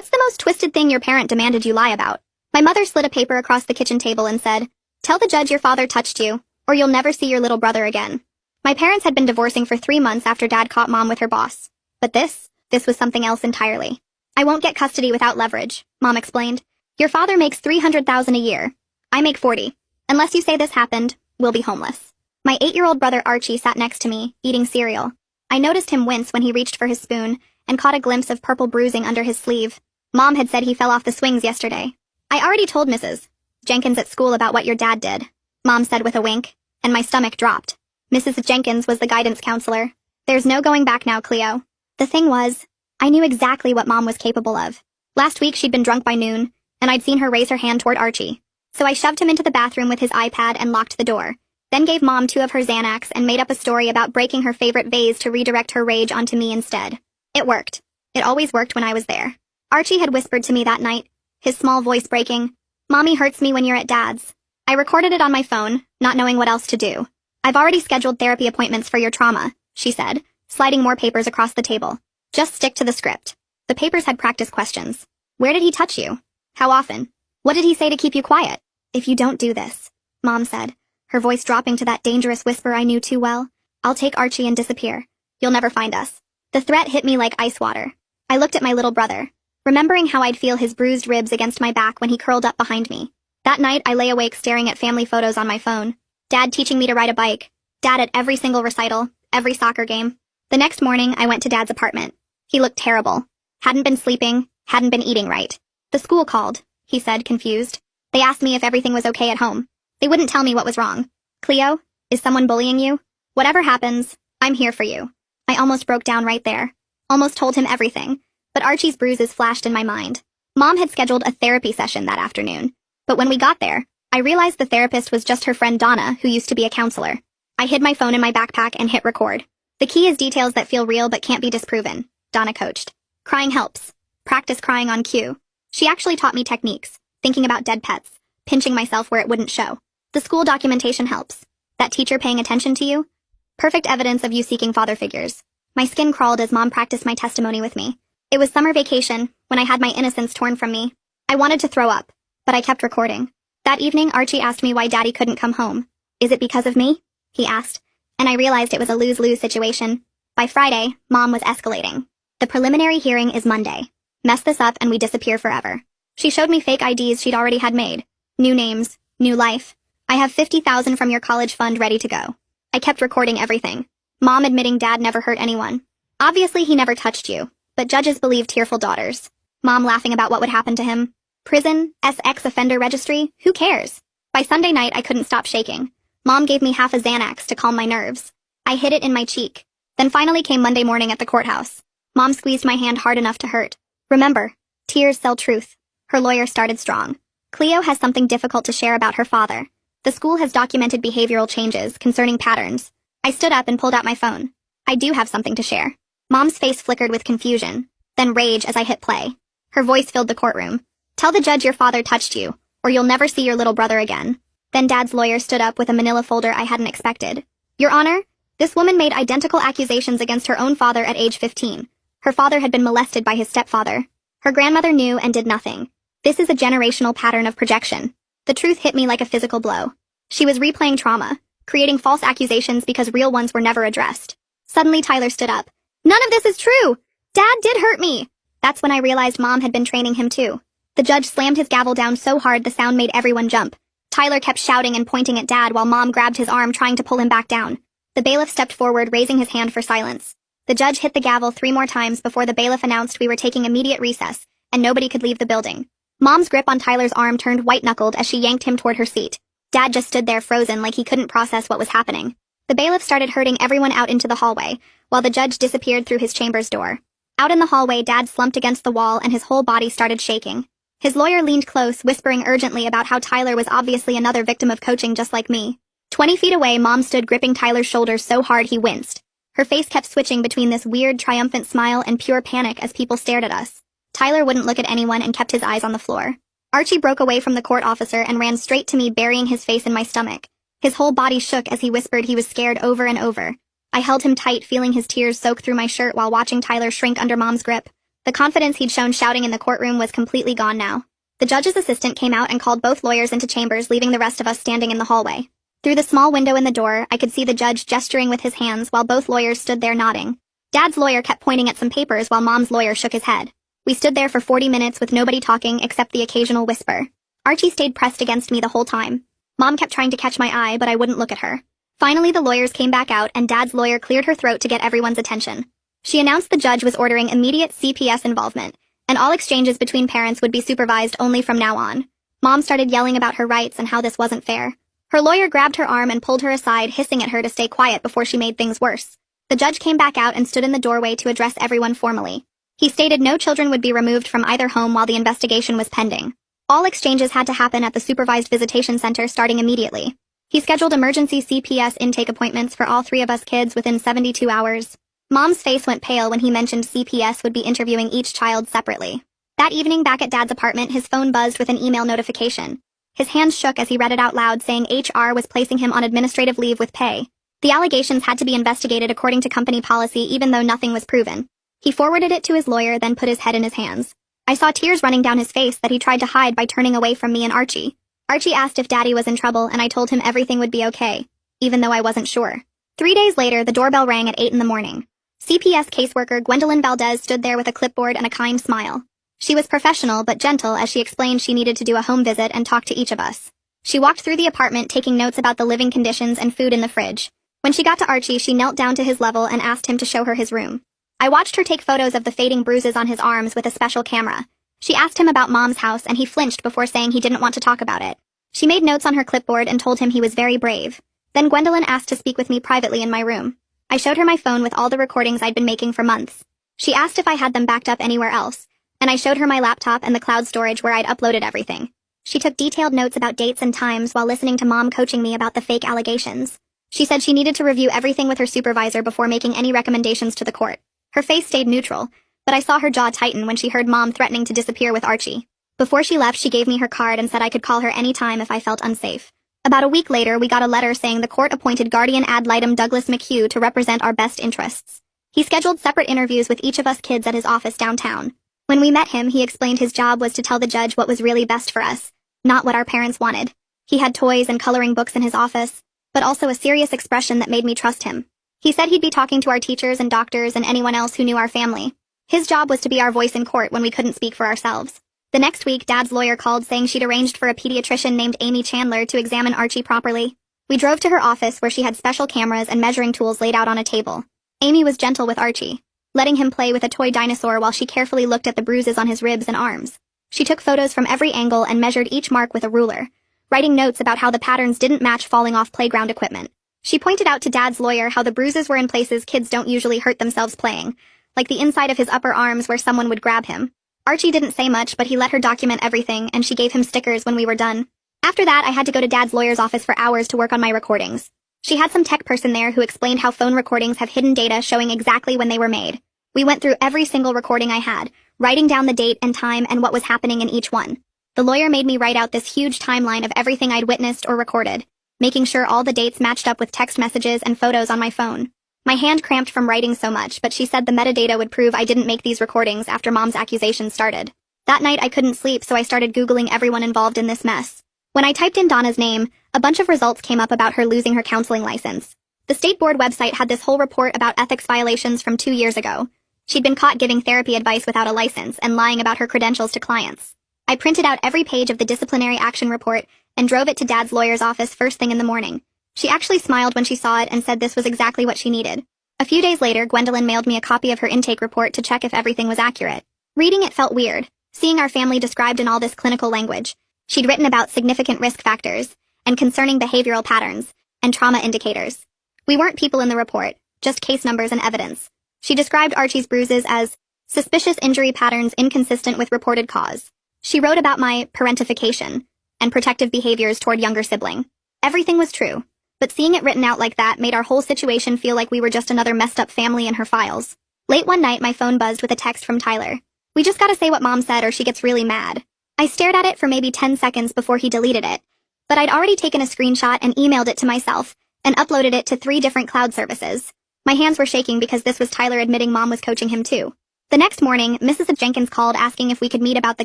What's the most twisted thing your parent demanded you lie about? My mother slid a paper across the kitchen table and said, "Tell the judge your father touched you, or you'll never see your little brother again." My parents had been divorcing for 3 months after Dad caught Mom with her boss. But this was something else entirely. "I won't get custody without leverage," Mom explained. "Your father makes $300,000 a year. I make 40. Unless you say this happened, we'll be homeless." My 8-year-old brother Archie sat next to me, eating cereal. I noticed him wince when he reached for his spoon and caught a glimpse of purple bruising under his sleeve. Mom had said he fell off the swings yesterday. "I already told Mrs. Jenkins at school about what your dad did," Mom said with a wink, and my stomach dropped. Mrs. Jenkins was the guidance counselor. "There's no going back now, Cleo." The thing was, I knew exactly what Mom was capable of. Last week she'd been drunk by noon, and I'd seen her raise her hand toward Archie. So I shoved him into the bathroom with his iPad and locked the door, then gave Mom 2 of her Xanax and made up a story about breaking her favorite vase to redirect her rage onto me instead. It worked. It always worked when I was there. Archie had whispered to me that night, his small voice breaking, "Mommy hurts me when you're at Dad's." I recorded it on my phone, not knowing what else to do. "I've already scheduled therapy appointments for your trauma," she said, sliding more papers across the table. "Just stick to the script." The papers had practice questions. "Where did he touch you? How often? What did he say to keep you quiet?" "If you don't do this," Mom said, her voice dropping to that dangerous whisper I knew too well, "I'll take Archie and disappear. You'll never find us." The threat hit me like ice water. I looked at my little brother, remembering how I'd feel his bruised ribs against my back when he curled up behind me. That night, I lay awake staring at family photos on my phone. Dad teaching me to ride a bike. Dad at every single recital, every soccer game. The next morning, I went to Dad's apartment. He looked terrible. Hadn't been sleeping, hadn't been eating right. "The school called," he said, confused. "They asked me if everything was okay at home. They wouldn't tell me what was wrong. Cleo, is someone bullying you? Whatever happens, I'm here for you." I almost broke down right there. Almost told him everything. But Archie's bruises flashed in my mind. Mom had scheduled a therapy session that afternoon. But when we got there, I realized the therapist was just her friend Donna, who used to be a counselor. I hid my phone in my backpack and hit record. "The key is details that feel real but can't be disproven," Donna coached. "Crying helps. Practice crying on cue." She actually taught me techniques, thinking about dead pets, pinching myself where it wouldn't show. "The school documentation helps. That teacher paying attention to you? Perfect evidence of you seeking father figures." My skin crawled as Mom practiced my testimony with me. It was summer vacation, when I had my innocence torn from me. I wanted to throw up, but I kept recording. That evening, Archie asked me why Daddy couldn't come home. "Is it because of me?" he asked, and I realized it was a lose-lose situation. By Friday, Mom was escalating. "The preliminary hearing is Monday. Mess this up and we disappear forever." She showed me fake IDs she'd already had made. New names, new life. "I have $50,000 from your college fund ready to go." I kept recording everything. Mom admitting Dad never hurt anyone. "Obviously he never touched you, but judges believe tearful daughters." Mom laughing about what would happen to him. "Prison, SX offender registry, who cares?" By Sunday night, I couldn't stop shaking. Mom gave me half a Xanax to calm my nerves. I hid it in my cheek. Then finally came Monday morning at the courthouse. Mom squeezed my hand hard enough to hurt. "Remember, tears sell truth." Her lawyer started strong. "Cleo has something difficult to share about her father. The school has documented behavioral changes concerning patterns." I stood up and pulled out my phone. "I do have something to share." Mom's face flickered with confusion, then rage as I hit play. Her voice filled the courtroom. "Tell the judge your father touched you, or you'll never see your little brother again." Then Dad's lawyer stood up with a manila folder I hadn't expected. "Your Honor, this woman made identical accusations against her own father at age 15. Her father had been molested by his stepfather. Her grandmother knew and did nothing. This is a generational pattern of projection." The truth hit me like a physical blow. She was replaying trauma, creating false accusations because real ones were never addressed. Suddenly Tyler stood up. "None of this is true! Dad did hurt me!" That's when I realized Mom had been training him too. The judge slammed his gavel down so hard the sound made everyone jump. Tyler kept shouting and pointing at Dad while Mom grabbed his arm trying to pull him back down. The bailiff stepped forward, raising his hand for silence. The judge hit the gavel 3 more times before the bailiff announced we were taking immediate recess, and nobody could leave the building. Mom's grip on Tyler's arm turned white-knuckled as she yanked him toward her seat. Dad just stood there frozen like he couldn't process what was happening. The bailiff started herding everyone out into the hallway, while the judge disappeared through his chamber's door. Out in the hallway, Dad slumped against the wall and his whole body started shaking. His lawyer leaned close, whispering urgently about how Tyler was obviously another victim of coaching just like me. 20 feet away, Mom stood gripping Tyler's shoulder so hard he winced. Her face kept switching between this weird, triumphant smile and pure panic as people stared at us. Tyler wouldn't look at anyone and kept his eyes on the floor. Archie broke away from the court officer and ran straight to me, burying his face in my stomach. His whole body shook as he whispered he was scared over and over. I held him tight, feeling his tears soak through my shirt while watching Tyler shrink under Mom's grip. The confidence he'd shown shouting in the courtroom was completely gone now. The judge's assistant came out and called both lawyers into chambers, leaving the rest of us standing in the hallway. Through the small window in the door, I could see the judge gesturing with his hands while both lawyers stood there nodding. Dad's lawyer kept pointing at some papers while Mom's lawyer shook his head. We stood there for 40 minutes with nobody talking except the occasional whisper. Archie stayed pressed against me the whole time. Mom kept trying to catch my eye, but I wouldn't look at her. Finally, the lawyers came back out and Dad's lawyer cleared her throat to get everyone's attention. She announced the judge was ordering immediate CPS involvement, and all exchanges between parents would be supervised only from now on. Mom started yelling about her rights and how this wasn't fair. Her lawyer grabbed her arm and pulled her aside, hissing at her to stay quiet before she made things worse. The judge came back out and stood in the doorway to address everyone formally. He stated no children would be removed from either home while the investigation was pending. All exchanges had to happen at the supervised visitation center starting immediately. He scheduled emergency CPS intake appointments for all 3 of us kids within 72 hours. Mom's face went pale when he mentioned CPS would be interviewing each child separately. That evening back at Dad's apartment, his phone buzzed with an email notification. His hands shook as he read it out loud, saying HR was placing him on administrative leave with pay. The allegations had to be investigated according to company policy even though nothing was proven. He forwarded it to his lawyer, then put his head in his hands. I saw tears running down his face that he tried to hide by turning away from me and Archie. Archie asked if Daddy was in trouble and I told him everything would be okay, even though I wasn't sure. 3 days later, the doorbell rang at 8 in the morning. CPS caseworker Gwendolyn Valdez stood there with a clipboard and a kind smile. She was professional but gentle as she explained she needed to do a home visit and talk to each of us. She walked through the apartment taking notes about the living conditions and food in the fridge. When she got to Archie, she knelt down to his level and asked him to show her his room. I watched her take photos of the fading bruises on his arms with a special camera. She asked him about Mom's house and he flinched before saying he didn't want to talk about it. She made notes on her clipboard and told him he was very brave. Then Gwendolyn asked to speak with me privately in my room. I showed her my phone with all the recordings I'd been making for months. She asked if I had them backed up anywhere else, and I showed her my laptop and the cloud storage where I'd uploaded everything. She took detailed notes about dates and times while listening to Mom coaching me about the fake allegations. She said she needed to review everything with her supervisor before making any recommendations to the court. Her face stayed neutral, but I saw her jaw tighten when she heard Mom threatening to disappear with Archie. Before she left, she gave me her card and said I could call her anytime if I felt unsafe. About a week later, we got a letter saying the court appointed guardian ad litem Douglas McHugh to represent our best interests. He scheduled separate interviews with each of us kids at his office downtown. When we met him, he explained his job was to tell the judge what was really best for us, not what our parents wanted. He had toys and coloring books in his office, but also a serious expression that made me trust him. He said he'd be talking to our teachers and doctors and anyone else who knew our family. His job was to be our voice in court when we couldn't speak for ourselves. The next week, Dad's lawyer called saying she'd arranged for a pediatrician named Amy Chandler to examine Archie properly. We drove to her office where she had special cameras and measuring tools laid out on a table. Amy was gentle with Archie, letting him play with a toy dinosaur while she carefully looked at the bruises on his ribs and arms. She took photos from every angle and measured each mark with a ruler, writing notes about how the patterns didn't match falling off playground equipment. She pointed out to Dad's lawyer how the bruises were in places kids don't usually hurt themselves playing, like the inside of his upper arms where someone would grab him. Archie didn't say much, but he let her document everything, and she gave him stickers when we were done. After that, I had to go to Dad's lawyer's office for hours to work on my recordings. She had some tech person there who explained how phone recordings have hidden data showing exactly when they were made. We went through every single recording I had, writing down the date and time and what was happening in each one. The lawyer made me write out this huge timeline of everything I'd witnessed or recorded, making sure all the dates matched up with text messages and photos on my phone. My hand cramped from writing so much, but she said the metadata would prove I didn't make these recordings after Mom's accusations started. That night I couldn't sleep, so I started Googling everyone involved in this mess. When I typed in Donna's name, a bunch of results came up about her losing her counseling license. The state board website had this whole report about ethics violations from 2 years ago. She'd been caught giving therapy advice without a license and lying about her credentials to clients. I printed out every page of the disciplinary action report and drove it to Dad's lawyer's office first thing in the morning. She actually smiled when she saw it and said this was exactly what she needed. A few days later, Gwendolyn mailed me a copy of her intake report to check if everything was accurate. Reading it felt weird, seeing our family described in all this clinical language. She'd written about significant risk factors, and concerning behavioral patterns, and trauma indicators. We weren't people in the report, just case numbers and evidence. She described Archie's bruises as suspicious injury patterns inconsistent with reported cause. She wrote about my parentification and protective behaviors toward younger sibling. Everything was true. But seeing it written out like that made our whole situation feel like we were just another messed up family in her files. Late one night, my phone buzzed with a text from Tyler. "We just gotta say what Mom said or she gets really mad." I stared at it for maybe 10 seconds before he deleted it. But I'd already taken a screenshot and emailed it to myself, and uploaded it to 3 different cloud services. My hands were shaking because this was Tyler admitting Mom was coaching him too. The next morning, Mrs. Jenkins called asking if we could meet about the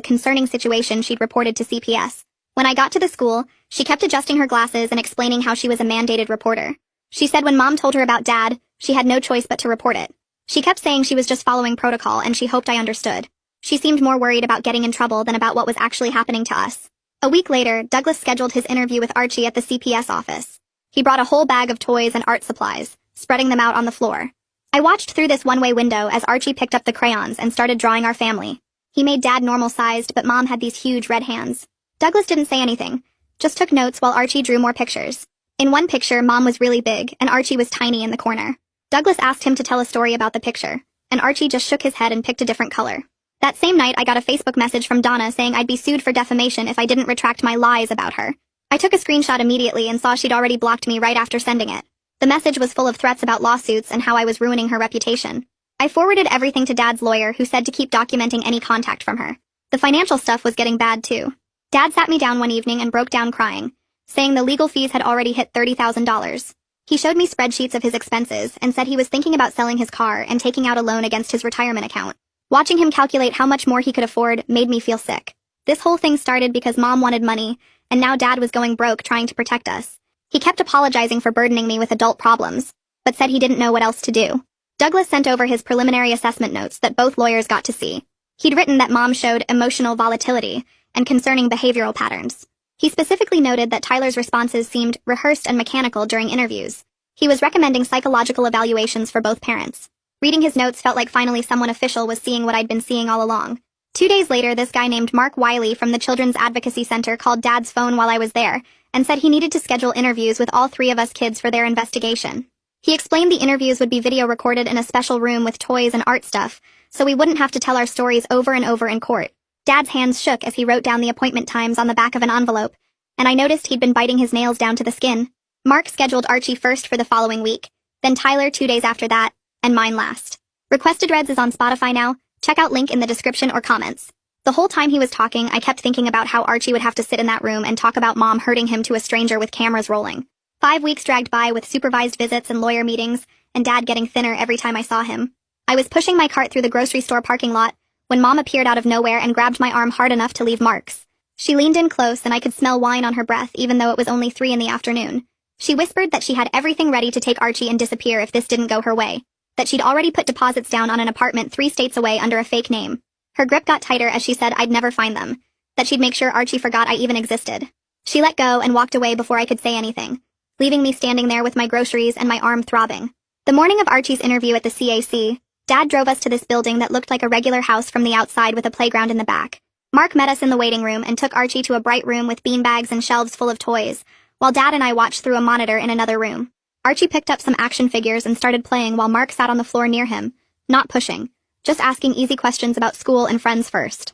concerning situation she'd reported to CPS. When I got to the school, she kept adjusting her glasses and explaining how she was a mandated reporter. She said when Mom told her about Dad, she had no choice but to report it. She kept saying she was just following protocol and she hoped I understood. She seemed more worried about getting in trouble than about what was actually happening to us. A week later, Douglas scheduled his interview with Archie at the CPS office. He brought a whole bag of toys and art supplies, spreading them out on the floor. I watched through this one-way window as Archie picked up the crayons and started drawing our family. He made Dad normal-sized, but Mom had these huge red hands. Douglas didn't say anything, just took notes while Archie drew more pictures. In one picture, Mom was really big, and Archie was tiny in the corner. Douglas asked him to tell a story about the picture, and Archie just shook his head and picked a different color. That same night, I got a Facebook message from Donna saying I'd be sued for defamation if I didn't retract my lies about her. I took a screenshot immediately and saw she'd already blocked me right after sending it. The message was full of threats about lawsuits and how I was ruining her reputation. I forwarded everything to Dad's lawyer, who said to keep documenting any contact from her. The financial stuff was getting bad too. Dad sat me down one evening and broke down crying, saying the legal fees had already hit $30,000. He showed me spreadsheets of his expenses and said he was thinking about selling his car and taking out a loan against his retirement account. Watching him calculate how much more he could afford made me feel sick. This whole thing started because Mom wanted money, and now Dad was going broke trying to protect us. He kept apologizing for burdening me with adult problems, but said he didn't know what else to do. Douglas sent over his preliminary assessment notes that both lawyers got to see. He'd written that Mom showed emotional volatility and concerning behavioral patterns. He specifically noted that Tyler's responses seemed rehearsed and mechanical during interviews. He was recommending psychological evaluations for both parents. Reading his notes felt like finally someone official was seeing what I'd been seeing all along. 2 days later, this guy named Mark Wiley from the Children's Advocacy Center called Dad's phone while I was there and said he needed to schedule interviews with all 3 of us kids for their investigation. He explained the interviews would be video recorded in a special room with toys and art stuff, so we wouldn't have to tell our stories over and over in court. Dad's hands shook as he wrote down the appointment times on the back of an envelope, and I noticed he'd been biting his nails down to the skin. Mark scheduled Archie first for the following week, then Tyler 2 days after that, and mine last. Requested Reds is on Spotify now. Check out link in the description or comments. The whole time he was talking, I kept thinking about how Archie would have to sit in that room and talk about Mom hurting him to a stranger with cameras rolling. 5 weeks dragged by with supervised visits and lawyer meetings, and Dad getting thinner every time I saw him. I was pushing my cart through the grocery store parking lot when Mom appeared out of nowhere and grabbed my arm hard enough to leave marks. She leaned in close and I could smell wine on her breath even though it was only 3 in the afternoon. She whispered that she had everything ready to take Archie and disappear if this didn't go her way. That she'd already put deposits down on an apartment 3 states away under a fake name. Her grip got tighter as she said I'd never find them. That she'd make sure Archie forgot I even existed. She let go and walked away before I could say anything, leaving me standing there with my groceries and my arm throbbing. The morning of Archie's interview at the CAC, Dad drove us to this building that looked like a regular house from the outside with a playground in the back. Mark met us in the waiting room and took Archie to a bright room with beanbags and shelves full of toys, while Dad and I watched through a monitor in another room. Archie picked up some action figures and started playing while Mark sat on the floor near him, not pushing, just asking easy questions about school and friends first.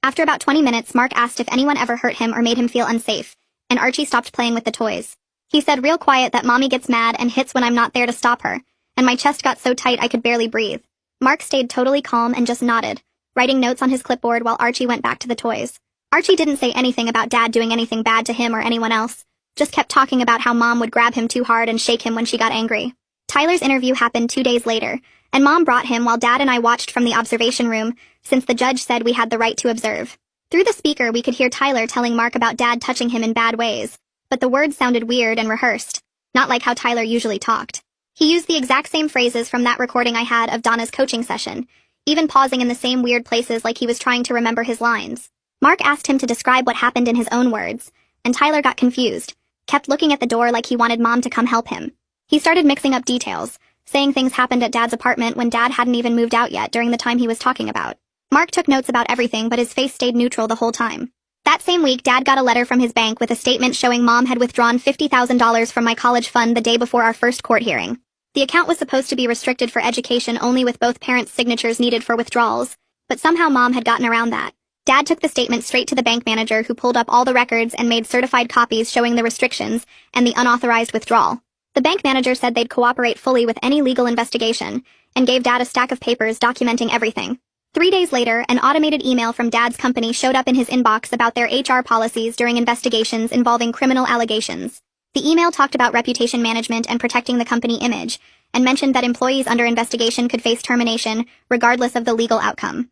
After about 20 minutes, Mark asked if anyone ever hurt him or made him feel unsafe, and Archie stopped playing with the toys. He said real quiet that Mommy gets mad and hits when I'm not there to stop her, and my chest got so tight I could barely breathe. Mark stayed totally calm and just nodded, writing notes on his clipboard while Archie went back to the toys. Archie didn't say anything about Dad doing anything bad to him or anyone else, just kept talking about how Mom would grab him too hard and shake him when she got angry. Tyler's interview happened 2 days later, and Mom brought him while Dad and I watched from the observation room since the judge said we had the right to observe. Through the speaker we could hear Tyler telling Mark about Dad touching him in bad ways, but the words sounded weird and rehearsed, not like how Tyler usually talked. He used the exact same phrases from that recording I had of Donna's coaching session, even pausing in the same weird places like he was trying to remember his lines. Mark asked him to describe what happened in his own words, and Tyler got confused, kept looking at the door like he wanted Mom to come help him. He started mixing up details, saying things happened at Dad's apartment when Dad hadn't even moved out yet during the time he was talking about. Mark took notes about everything, but his face stayed neutral the whole time. That same week, Dad got a letter from his bank with a statement showing Mom had withdrawn $50,000 from my college fund the day before our first court hearing. The account was supposed to be restricted for education only with both parents' signatures needed for withdrawals, but somehow Mom had gotten around that. Dad took the statement straight to the bank manager who pulled up all the records and made certified copies showing the restrictions and the unauthorized withdrawal. The bank manager said they'd cooperate fully with any legal investigation and gave Dad a stack of papers documenting everything. 3 days later, an automated email from Dad's company showed up in his inbox about their HR policies during investigations involving criminal allegations. The email talked about reputation management and protecting the company image, and mentioned that employees under investigation could face termination, regardless of the legal outcome.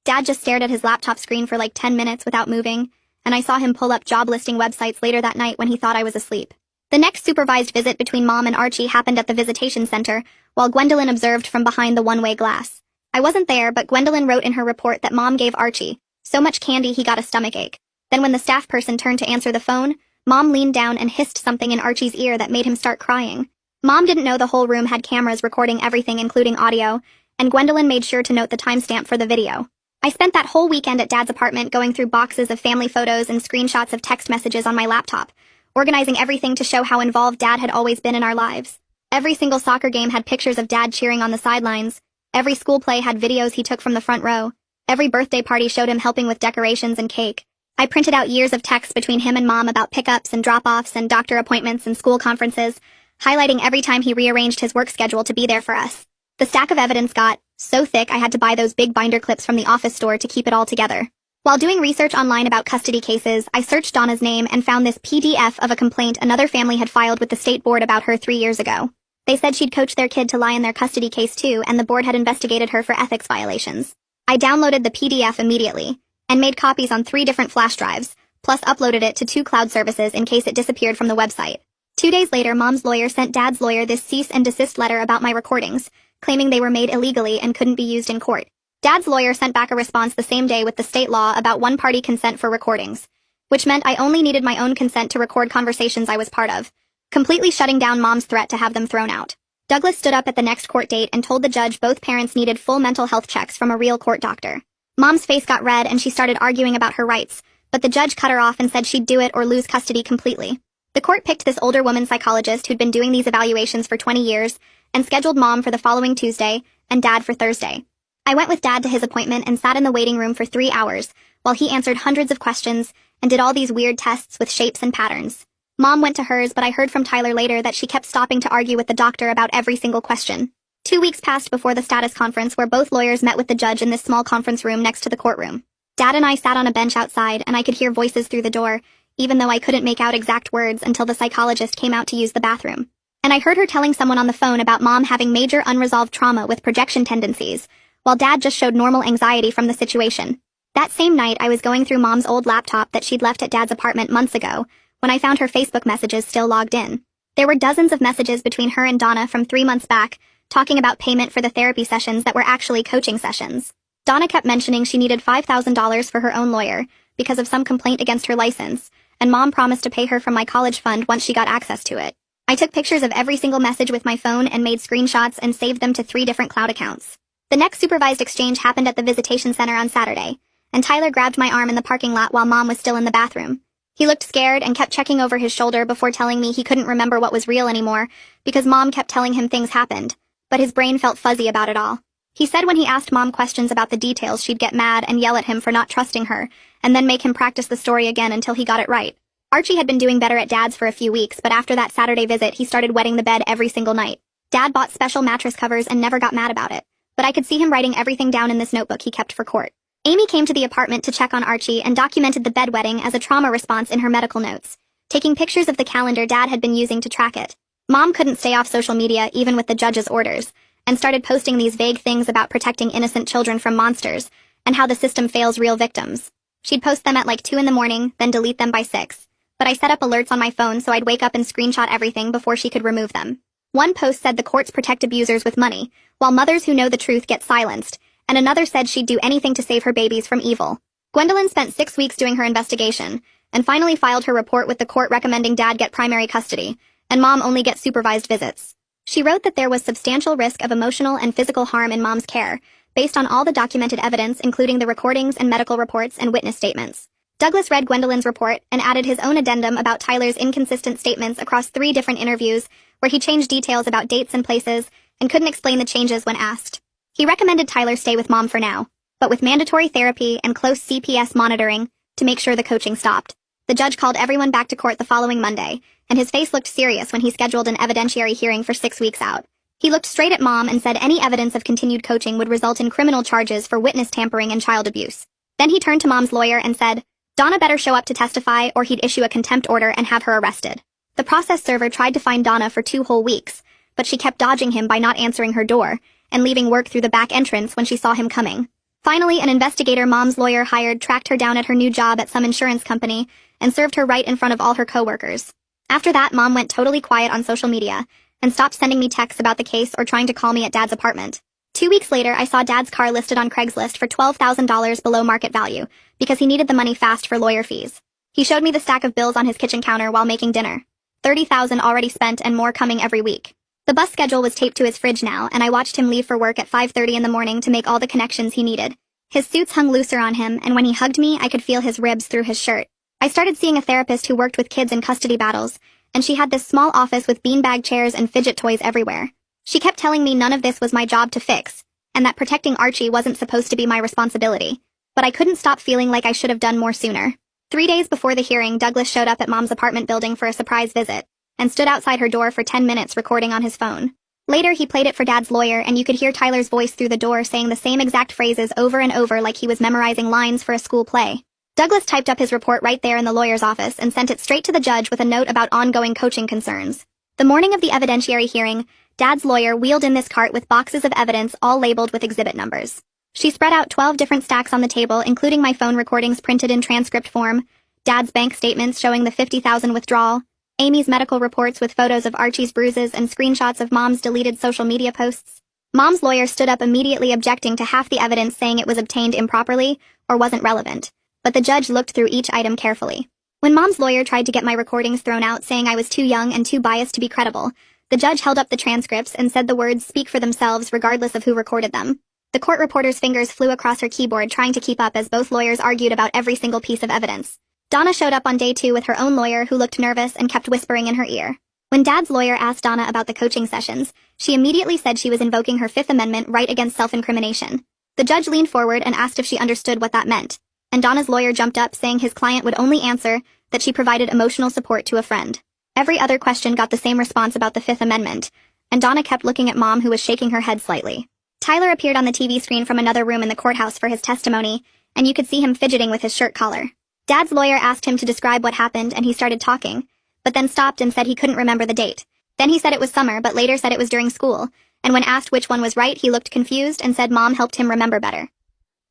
Dad just stared at his laptop screen for like 10 minutes without moving, and I saw him pull up job listing websites later that night when he thought I was asleep. The next supervised visit between Mom and Archie happened at the visitation center, while Gwendolyn observed from behind the one-way glass. I wasn't there, but Gwendolyn wrote in her report that Mom gave Archie so much candy he got a stomachache. Then when the staff person turned to answer the phone, Mom leaned down and hissed something in Archie's ear that made him start crying. Mom didn't know the whole room had cameras recording everything including audio, and Gwendolyn made sure to note the timestamp for the video. I spent that whole weekend at Dad's apartment going through boxes of family photos and screenshots of text messages on my laptop, organizing everything to show how involved Dad had always been in our lives. Every single soccer game had pictures of Dad cheering on the sidelines. Every school play had videos he took from the front row. Every birthday party showed him helping with decorations and cake. I printed out years of texts between him and Mom about pickups and drop-offs and doctor appointments and school conferences, highlighting every time he rearranged his work schedule to be there for us. The stack of evidence got so thick I had to buy those big binder clips from the office store to keep it all together. While doing research online about custody cases, I searched Donna's name and found this PDF of a complaint another family had filed with the state board about her 3 years ago. They said she'd coached their kid to lie in their custody case too, and the board had investigated her for ethics violations. I downloaded the PDF immediately, and made copies on 3 different flash drives, plus uploaded it to 2 cloud services in case it disappeared from the website. 2 days later, Mom's lawyer sent Dad's lawyer this cease and desist letter about my recordings, claiming they were made illegally and couldn't be used in court. Dad's lawyer sent back a response the same day with the state law about one-party consent for recordings, which meant I only needed my own consent to record conversations I was part of, completely shutting down Mom's threat to have them thrown out. Douglas stood up at the next court date and told the judge both parents needed full mental health checks from a real court doctor. Mom's face got red and she started arguing about her rights, but the judge cut her off and said she'd do it or lose custody completely. The court picked this older woman psychologist who'd been doing these evaluations for 20 years and scheduled Mom for the following Tuesday and Dad for Thursday. I went with Dad to his appointment and sat in the waiting room for 3 hours while he answered hundreds of questions and did all these weird tests with shapes and patterns. Mom went to hers, but I heard from Tyler later that she kept stopping to argue with the doctor about every single question. 2 weeks passed before the status conference where both lawyers met with the judge in this small conference room next to the courtroom. Dad and I sat on a bench outside and I could hear voices through the door, even though I couldn't make out exact words until the psychologist came out to use the bathroom. And I heard her telling someone on the phone about Mom having major unresolved trauma with projection tendencies, while Dad just showed normal anxiety from the situation. That same night, I was going through Mom's old laptop that she'd left at Dad's apartment months ago, when I found her Facebook messages still logged in. There were dozens of messages between her and Donna from 3 months back, talking about payment for the therapy sessions that were actually coaching sessions. Donna kept mentioning she needed $5,000 for her own lawyer, because of some complaint against her license, and Mom promised to pay her from my college fund once she got access to it. I took pictures of every single message with my phone and made screenshots and saved them to 3 different cloud accounts. The next supervised exchange happened at the visitation center on Saturday, and Tyler grabbed my arm in the parking lot while Mom was still in the bathroom. He looked scared and kept checking over his shoulder before telling me he couldn't remember what was real anymore because Mom kept telling him things happened, but his brain felt fuzzy about it all. He said when he asked Mom questions about the details, she'd get mad and yell at him for not trusting her, and then make him practice the story again until he got it right. Archie had been doing better at Dad's for a few weeks, but after that Saturday visit, he started wetting the bed every single night. Dad bought special mattress covers and never got mad about it, but I could see him writing everything down in this notebook he kept for court. Amy came to the apartment to check on Archie and documented the bedwetting as a trauma response in her medical notes, taking pictures of the calendar Dad had been using to track it. Mom couldn't stay off social media even with the judge's orders, and started posting these vague things about protecting innocent children from monsters, and how the system fails real victims. She'd post them at like 2 in the morning, then delete them by 6. But I set up alerts on my phone so I'd wake up and screenshot everything before she could remove them. One post said the courts protect abusers with money, while mothers who know the truth get silenced, and another said she'd do anything to save her babies from evil. Gwendolyn spent 6 weeks doing her investigation, and finally filed her report with the court recommending Dad get primary custody, and Mom only get supervised visits. She wrote that there was substantial risk of emotional and physical harm in Mom's care, based on all the documented evidence including the recordings and medical reports and witness statements. Douglas read Gwendolyn's report and added his own addendum about Tyler's inconsistent statements across 3 different interviews where he changed details about dates and places and couldn't explain the changes when asked. He recommended Tyler stay with Mom for now, but with mandatory therapy and close CPS monitoring to make sure the coaching stopped. The judge called everyone back to court the following Monday, and his face looked serious when he scheduled an evidentiary hearing for 6 weeks out. He looked straight at Mom and said any evidence of continued coaching would result in criminal charges for witness tampering and child abuse. Then he turned to Mom's lawyer and said, Donna better show up to testify or he'd issue a contempt order and have her arrested. The process server tried to find Donna for 2 whole weeks, but she kept dodging him by not answering her door and leaving work through the back entrance when she saw him coming. Finally, an investigator Mom's lawyer hired tracked her down at her new job at some insurance company and served her right in front of all her coworkers. After that, Mom went totally quiet on social media and stopped sending me texts about the case or trying to call me at Dad's apartment. 2 weeks later, I saw Dad's car listed on Craigslist for $12,000 below market value because he needed the money fast for lawyer fees. He showed me the stack of bills on his kitchen counter while making dinner. $30,000 already spent and more coming every week. The bus schedule was taped to his fridge now, and I watched him leave for work at 5:30 in the morning to make all the connections he needed. His suits hung looser on him, and when he hugged me, I could feel his ribs through his shirt. I started seeing a therapist who worked with kids in custody battles, and she had this small office with beanbag chairs and fidget toys everywhere. She kept telling me none of this was my job to fix, and that protecting Archie wasn't supposed to be my responsibility. But I couldn't stop feeling like I should have done more sooner. 3 days before the hearing, Douglas showed up at Mom's apartment building for a surprise visit, and stood outside her door for 10 minutes recording on his phone. Later, he played it for Dad's lawyer, and you could hear Tyler's voice through the door saying the same exact phrases over and over like he was memorizing lines for a school play. Douglas typed up his report right there in the lawyer's office and sent it straight to the judge with a note about ongoing coaching concerns. The morning of the evidentiary hearing, Dad's lawyer wheeled in this cart with boxes of evidence all labeled with exhibit numbers. She spread out 12 different stacks on the table, including my phone recordings printed in transcript form, Dad's bank statements showing the $50,000 withdrawal, Amy's medical reports with photos of Archie's bruises and screenshots of Mom's deleted social media posts. Mom's lawyer stood up immediately objecting to half the evidence, saying it was obtained improperly or wasn't relevant, but the judge looked through each item carefully. When Mom's lawyer tried to get my recordings thrown out, saying I was too young and too biased to be credible, the judge held up the transcripts and said the words speak for themselves regardless of who recorded them. The court reporter's fingers flew across her keyboard trying to keep up as both lawyers argued about every single piece of evidence. Donna showed up on day 2 with her own lawyer, who looked nervous and kept whispering in her ear. When Dad's lawyer asked Donna about the coaching sessions, she immediately said she was invoking her Fifth Amendment right against self-incrimination. The judge leaned forward and asked if she understood what that meant, and Donna's lawyer jumped up, saying his client would only answer that she provided emotional support to a friend. Every other question got the same response about the Fifth Amendment, and Donna kept looking at Mom, who was shaking her head slightly. Tyler appeared on the TV screen from another room in the courthouse for his testimony, and you could see him fidgeting with his shirt collar. Dad's lawyer asked him to describe what happened, and he started talking, but then stopped and said he couldn't remember the date. Then he said it was summer, but later said it was during school, and when asked which one was right, he looked confused and said Mom helped him remember better.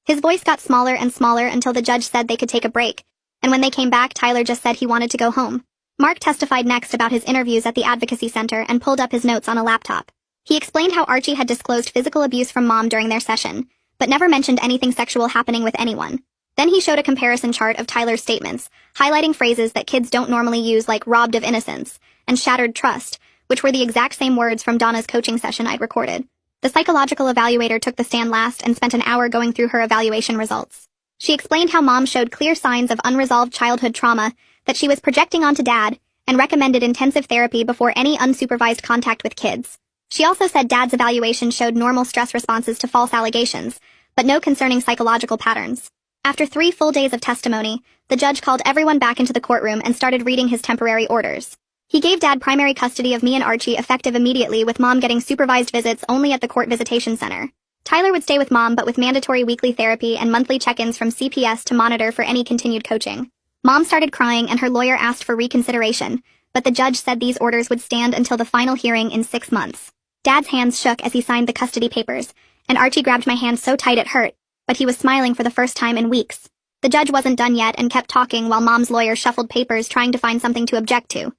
His voice got smaller and smaller until the judge said they could take a break, and when they came back, Tyler just said he wanted to go home. Mark testified next about his interviews at the Advocacy Center and pulled up his notes on a laptop. He explained how Archie had disclosed physical abuse from Mom during their session, but never mentioned anything sexual happening with anyone. Then he showed a comparison chart of Tyler's statements, highlighting phrases that kids don't normally use, like robbed of innocence and shattered trust, which were the exact same words from Donna's coaching session I'd recorded. The psychological evaluator took the stand last and spent an hour going through her evaluation results. She explained how Mom showed clear signs of unresolved childhood trauma that she was projecting onto Dad, and recommended intensive therapy before any unsupervised contact with kids. She also said Dad's evaluation showed normal stress responses to false allegations, but no concerning psychological patterns. After 3 full days of testimony, the judge called everyone back into the courtroom and started reading his temporary orders. He gave Dad primary custody of me and Archie effective immediately, with Mom getting supervised visits only at the court visitation center. Tyler would stay with Mom, but with mandatory weekly therapy and monthly check-ins from CPS to monitor for any continued coaching. Mom started crying and her lawyer asked for reconsideration, but the judge said these orders would stand until the final hearing in 6 months. Dad's hands shook as he signed the custody papers, and Archie grabbed my hand so tight it hurt, but he was smiling for the first time in weeks. The judge wasn't done yet and kept talking while Mom's lawyer shuffled papers trying to find something to object to.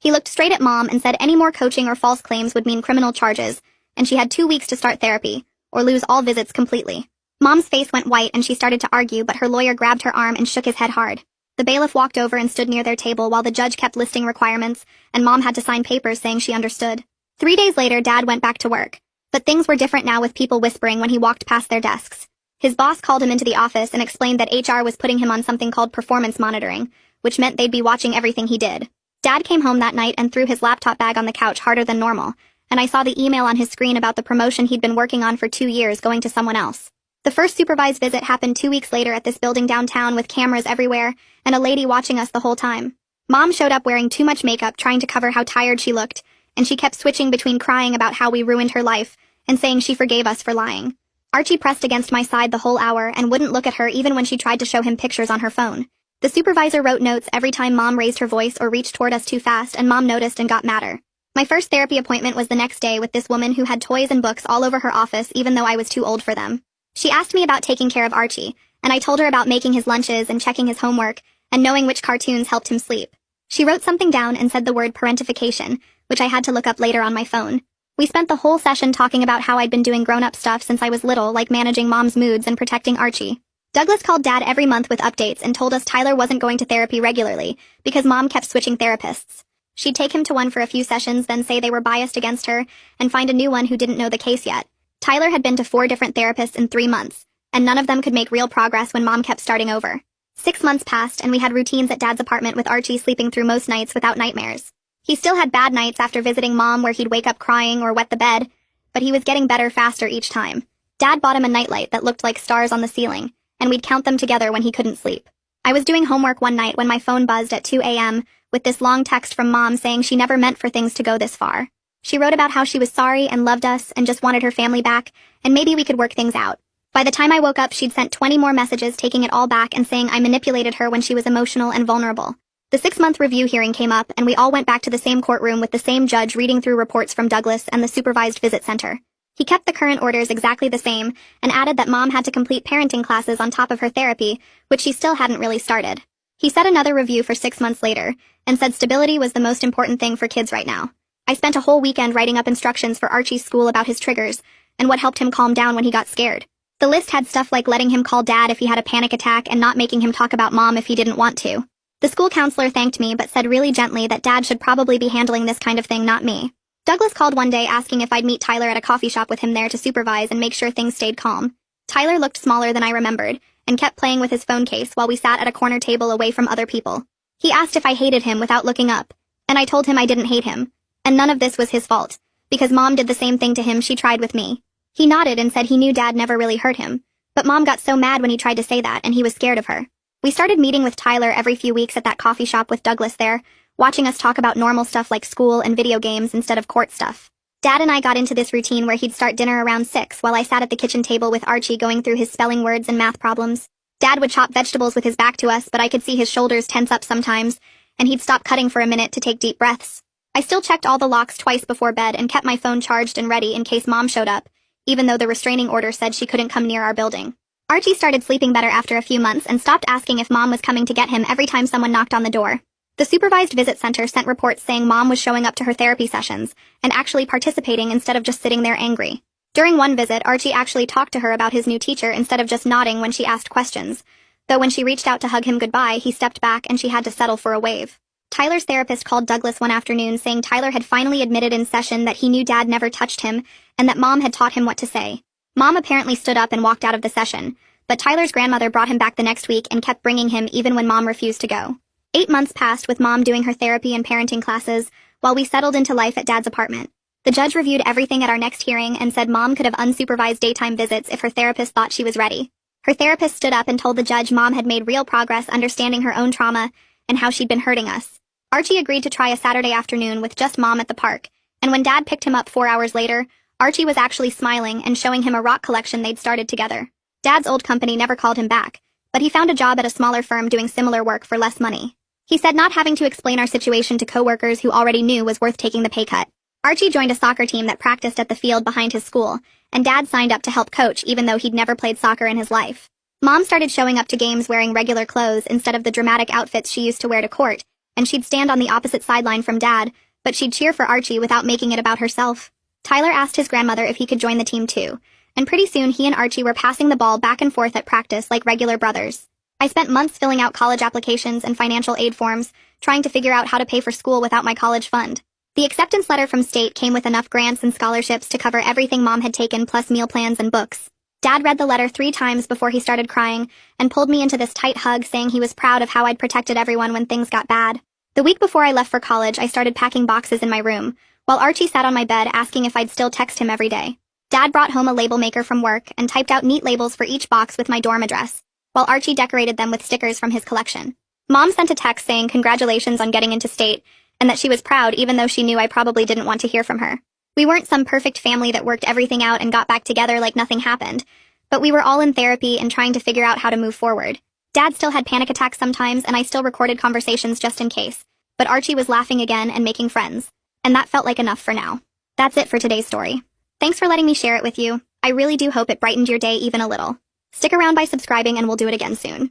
He looked straight at Mom and said any more coaching or false claims would mean criminal charges, and she had 2 weeks to start therapy, or lose all visits completely. Mom's face went white and she started to argue, but her lawyer grabbed her arm and shook his head hard. The bailiff walked over and stood near their table while the judge kept listing requirements, and Mom had to sign papers saying she understood. 3 days later, Dad went back to work, but things were different now, with people whispering when he walked past their desks. His boss called him into the office and explained that HR was putting him on something called performance monitoring, which meant they'd be watching everything he did. Dad came home that night and threw his laptop bag on the couch harder than normal, and I saw the email on his screen about the promotion he'd been working on for 2 years going to someone else. The first supervised visit happened 2 weeks later at this building downtown with cameras everywhere and a lady watching us the whole time. Mom showed up wearing too much makeup, trying to cover how tired she looked, and she kept switching between crying about how we ruined her life and saying she forgave us for lying. Archie pressed against my side the whole hour and wouldn't look at her even when she tried to show him pictures on her phone. The supervisor wrote notes every time Mom raised her voice or reached toward us too fast, and Mom noticed and got madder. My first therapy appointment was the next day with this woman who had toys and books all over her office even though I was too old for them. She asked me about taking care of Archie, and I told her about making his lunches and checking his homework and knowing which cartoons helped him sleep. She wrote something down and said the word parentification, which I had to look up later on my phone. We spent the whole session talking about how I'd been doing grown-up stuff since I was little, like managing mom's moods and protecting Archie. Douglas called Dad every month with updates and told us Tyler wasn't going to therapy regularly because Mom kept switching therapists. She'd take him to one for a few sessions, then say they were biased against her, and find a new one who didn't know the case yet. Tyler had been to 4 different therapists in 3 months, and none of them could make real progress when Mom kept starting over. 6 months passed, and we had routines at Dad's apartment with Archie sleeping through most nights without nightmares. He still had bad nights after visiting Mom where he'd wake up crying or wet the bed, but he was getting better faster each time. Dad bought him a nightlight that looked like stars on the ceiling, and we'd count them together when he couldn't sleep. I was doing homework one night when my phone buzzed at 2 a.m. with this long text from Mom saying she never meant for things to go this far. She wrote about how she was sorry and loved us and just wanted her family back, and maybe we could work things out. By the time I woke up, she'd sent 20 more messages taking it all back and saying I manipulated her when she was emotional and vulnerable. The 6-month review hearing came up, and we all went back to the same courtroom with the same judge reading through reports from Douglas and the supervised visit center. He kept the current orders exactly the same and added that Mom had to complete parenting classes on top of her therapy, which she still hadn't really started. He set another review for 6 months later and said stability was the most important thing for kids right now. I spent a whole weekend writing up instructions for Archie's school about his triggers and what helped him calm down when he got scared. The list had stuff like letting him call Dad if he had a panic attack and not making him talk about Mom if he didn't want to. The school counselor thanked me but said really gently that Dad should probably be handling this kind of thing, not me. Douglas called one day asking if I'd meet Tyler at a coffee shop with him there to supervise and make sure things stayed calm. Tyler looked smaller than I remembered and kept playing with his phone case while we sat at a corner table away from other people. He asked if I hated him without looking up, and I told him I didn't hate him, and none of this was his fault, because Mom did the same thing to him she tried with me. He nodded and said he knew Dad never really hurt him, but Mom got so mad when he tried to say that and he was scared of her. We started meeting with Tyler every few weeks at that coffee shop with Douglas there, watching us talk about normal stuff like school and video games instead of court stuff. Dad and I got into this routine where he'd start dinner around 6 while I sat at the kitchen table with Archie going through his spelling words and math problems. Dad would chop vegetables with his back to us, but I could see his shoulders tense up sometimes, and he'd stop cutting for a minute to take deep breaths. I still checked all the locks twice before bed and kept my phone charged and ready in case Mom showed up, even though the restraining order said she couldn't come near our building. Archie started sleeping better after a few months and stopped asking if Mom was coming to get him every time someone knocked on the door. The supervised visit center sent reports saying Mom was showing up to her therapy sessions and actually participating instead of just sitting there angry. During one visit, Archie actually talked to her about his new teacher instead of just nodding when she asked questions, though when she reached out to hug him goodbye, he stepped back and she had to settle for a wave. Tyler's therapist called Douglas one afternoon saying Tyler had finally admitted in session that he knew Dad never touched him and that Mom had taught him what to say. Mom apparently stood up and walked out of the session, but Tyler's grandmother brought him back the next week and kept bringing him even when Mom refused to go. 8 months passed with Mom doing her therapy and parenting classes while we settled into life at Dad's apartment. The judge reviewed everything at our next hearing and said Mom could have unsupervised daytime visits if her therapist thought she was ready. Her therapist stood up and told the judge Mom had made real progress understanding her own trauma and how she'd been hurting us. Archie agreed to try a Saturday afternoon with just Mom at the park, and when Dad picked him up 4 hours later, Archie was actually smiling and showing him a rock collection they'd started together. Dad's old company never called him back, but he found a job at a smaller firm doing similar work for less money. He said not having to explain our situation to coworkers who already knew was worth taking the pay cut. Archie joined a soccer team that practiced at the field behind his school, and Dad signed up to help coach even though he'd never played soccer in his life. Mom started showing up to games wearing regular clothes instead of the dramatic outfits she used to wear to court, and she'd stand on the opposite sideline from Dad, but she'd cheer for Archie without making it about herself. Tyler asked his grandmother if he could join the team too, and pretty soon he and Archie were passing the ball back and forth at practice like regular brothers. I spent months filling out college applications and financial aid forms, trying to figure out how to pay for school without my college fund. The acceptance letter from state came with enough grants and scholarships to cover everything Mom had taken plus meal plans and books. Dad read the letter 3 times before he started crying and pulled me into this tight hug saying he was proud of how I'd protected everyone when things got bad. The week before I left for college, I started packing boxes in my room, while Archie sat on my bed asking if I'd still text him every day. Dad brought home a label maker from work and typed out neat labels for each box with my dorm address, while Archie decorated them with stickers from his collection. Mom sent a text saying congratulations on getting into state, and that she was proud even though she knew I probably didn't want to hear from her. We weren't some perfect family that worked everything out and got back together like nothing happened, but we were all in therapy and trying to figure out how to move forward. Dad still had panic attacks sometimes, and I still recorded conversations just in case, but Archie was laughing again and making friends. and that felt like enough for now. That's it for today's story. Thanks for letting me share it with you. I really do hope it brightened your day even a little. Stick around by subscribing and we'll do it again soon.